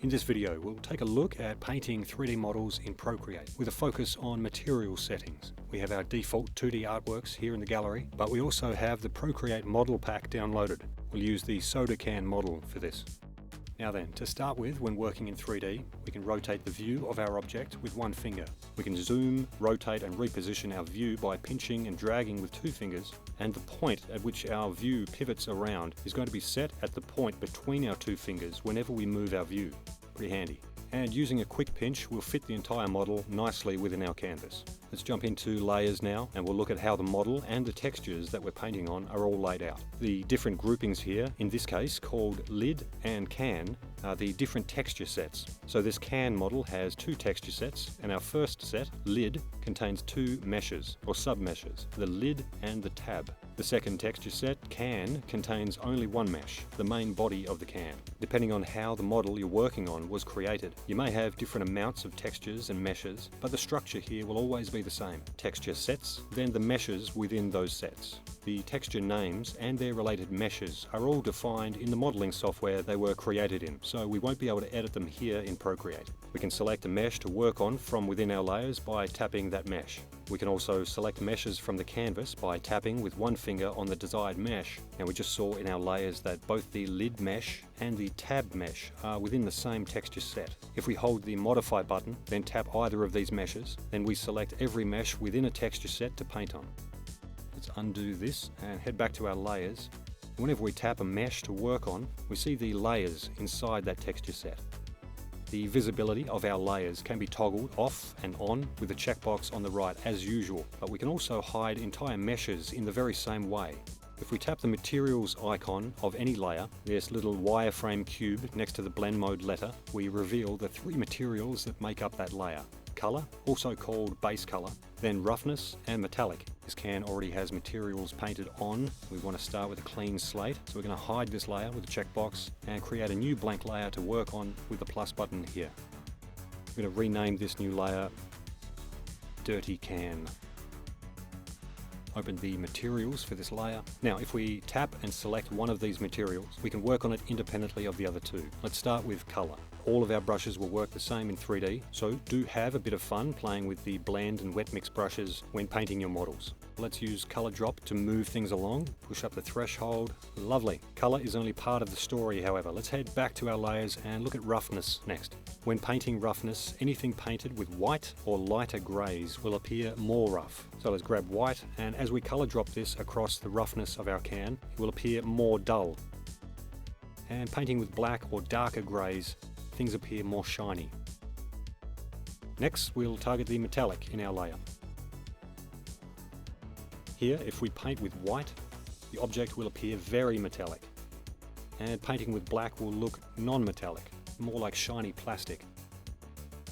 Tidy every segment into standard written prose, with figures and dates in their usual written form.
In this video, we'll take a look at painting 3D models in Procreate with a focus on material settings. We have our default 2D artworks here in the gallery, but we also have the Procreate model pack downloaded. We'll use the SodaCan model for this. Now then, to start with, when working in 3D, we can rotate the view of our object with one finger. We can zoom, rotate and reposition our view by pinching and dragging with two fingers, and the point at which our view pivots around is going to be set at the point between our two fingers whenever we move our view. Pretty handy. And using a quick pinch, we'll fit the entire model nicely within our canvas. Let's jump into layers now, and we'll look at how the model and the textures that we're painting on are all laid out. The different groupings here, in this case called lid and can, are the different texture sets. So this can model has two texture sets, and our first set, lid, contains two meshes or sub-meshes, the lid and the tab. The second texture set, can, contains only one mesh, the main body of the can. Depending on how the model you're working on was created, you may have different amounts of textures and meshes, but the structure here will always be the same. Texture sets, then the meshes within those sets. The texture names and their related meshes are all defined in the modeling software they were created in, so we won't be able to edit them here in Procreate. We can select a mesh to work on from within our layers by tapping that mesh. We can also select meshes from the canvas by tapping with one finger on the desired mesh, and we just saw in our layers that both the lid mesh and the tab mesh are within the same texture set. If we hold the modify button, then tap either of these meshes, then we select every mesh within a texture set to paint on. Let's undo this and head back to our layers. Whenever we tap a mesh to work on, we see the layers inside that texture set. The visibility of our layers can be toggled off and on with the checkbox on the right as usual, but we can also hide entire meshes in the very same way. If we tap the materials icon of any layer, this little wireframe cube next to the blend mode letter, we reveal the three materials that make up that layer. Color, also called base color, then roughness and metallic. This can already has materials painted on. We want to start with a clean slate, so we're going to hide this layer with the checkbox and create a new blank layer to work on with the plus button here. I'm going to rename this new layer Dirty Can. Open the materials for this layer. Now if we tap and select one of these materials, we can work on it independently of the other two. Let's start with color. All of our brushes will work the same in 3D, so do have a bit of fun playing with the blend and wet mix brushes when painting your models. Let's use color drop to move things along. Push up the threshold. Lovely. Color is only part of the story, however. Let's head back to our layers and look at roughness next. When painting roughness, anything painted with white or lighter grays will appear more rough. So let's grab white, and as we color drop this across the roughness of our can, it will appear more dull. And painting with black or darker grays, things appear more shiny. Next, we'll target the metallic in our layer. Here, if we paint with white, the object will appear very metallic. And painting with black will look non-metallic, more like shiny plastic.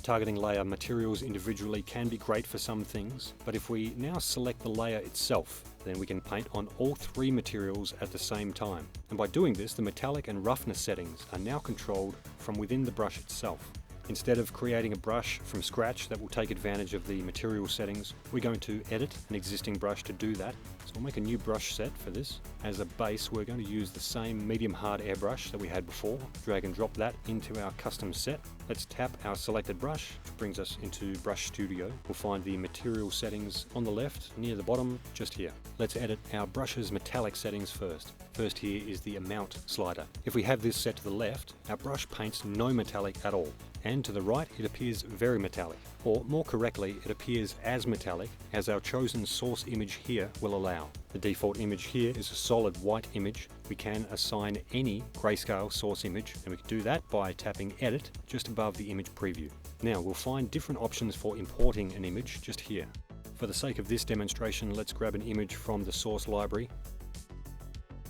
Targeting layer materials individually can be great for some things, but if we now select the layer itself, then we can paint on all three materials at the same time. And by doing this, the metallic and roughness settings are now controlled from within the brush itself. Instead of creating a brush from scratch that will take advantage of the material settings, we're going to edit an existing brush to do that. So we'll make a new brush set for this. As a base, we're going to use the same medium hard airbrush that we had before. Drag and drop that into our custom set. Let's tap our selected brush, which brings us into Brush Studio. We'll find the material settings on the left, near the bottom, just here. Let's edit our brush's metallic settings first. First here is the amount slider. If we have this set to the left, our brush paints no metallic at all. And to the right, it appears very metallic. Or more correctly, it appears as metallic as our chosen source image here will allow. The default image here is a solid white image. We can assign any grayscale source image, and we can do that by tapping Edit just above the image preview. Now we'll find different options for importing an image just here. For the sake of this demonstration, let's grab an image from the source library.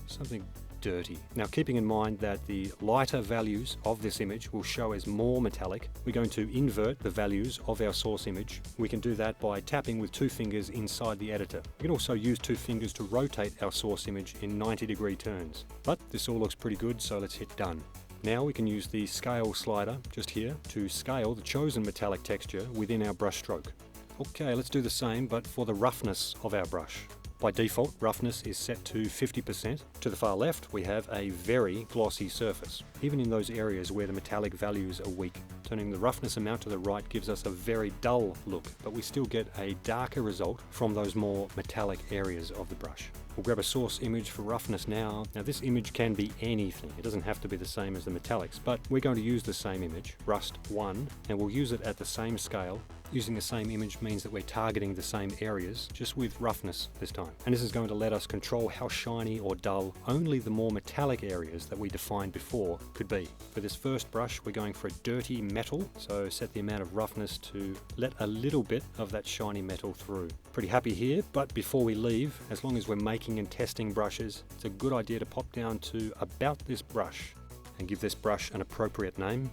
Something dirty. Now keeping in mind that the lighter values of this image will show as more metallic, we're going to invert the values of our source image. We can do that by tapping with two fingers inside the editor. We can also use two fingers to rotate our source image in 90-degree turns. But this all looks pretty good, so let's hit done. Now we can use the scale slider just here to scale the chosen metallic texture within our brush stroke. Okay, let's do the same, but for the roughness of our brush. By default, roughness is set to 50%. To the far left, we have a very glossy surface, even in those areas where the metallic values are weak. Turning the roughness amount to the right gives us a very dull look, but we still get a darker result from those more metallic areas of the brush. We'll grab a source image for roughness now. Now this image can be anything. It doesn't have to be the same as the metallics, but we're going to use the same image, Rust 1, and we'll use it at the same scale. Using the same image means that we're targeting the same areas, just with roughness this time. And this is going to let us control how shiny or dull only the more metallic areas that we defined before could be. For this first brush, we're going for a dirty metal, so set the amount of roughness to let a little bit of that shiny metal through. Pretty happy here, but before we leave, as long as we're making and testing brushes, it's a good idea to pop down to about this brush and give this brush an appropriate name.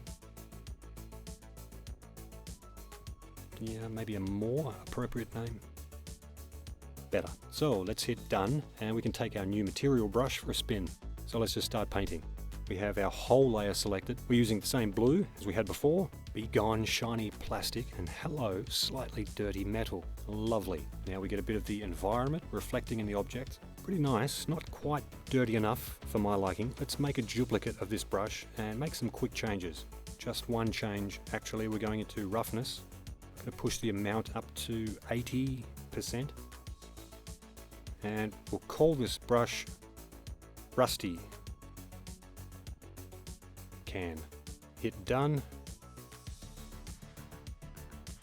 Yeah, maybe a more appropriate name. Better. So let's hit done and we can take our new material brush for a spin. So let's just start painting. We have our whole layer selected. We're using the same blue as we had before. Be gone shiny plastic and hello slightly dirty metal. Lovely. Now we get a bit of the environment reflecting in the object. Pretty nice, not quite dirty enough for my liking. Let's make a duplicate of this brush and make some quick changes. Just one change. Actually, we're going into roughness. Going to push the amount up to 80%. And we'll call this brush Rusty Can. Hit done.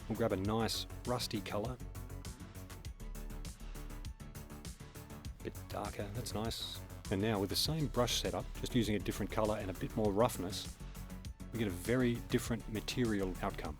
We'll grab a nice rusty color. Bit darker, that's nice. And now with the same brush setup, just using a different color and a bit more roughness, we get a very different material outcome.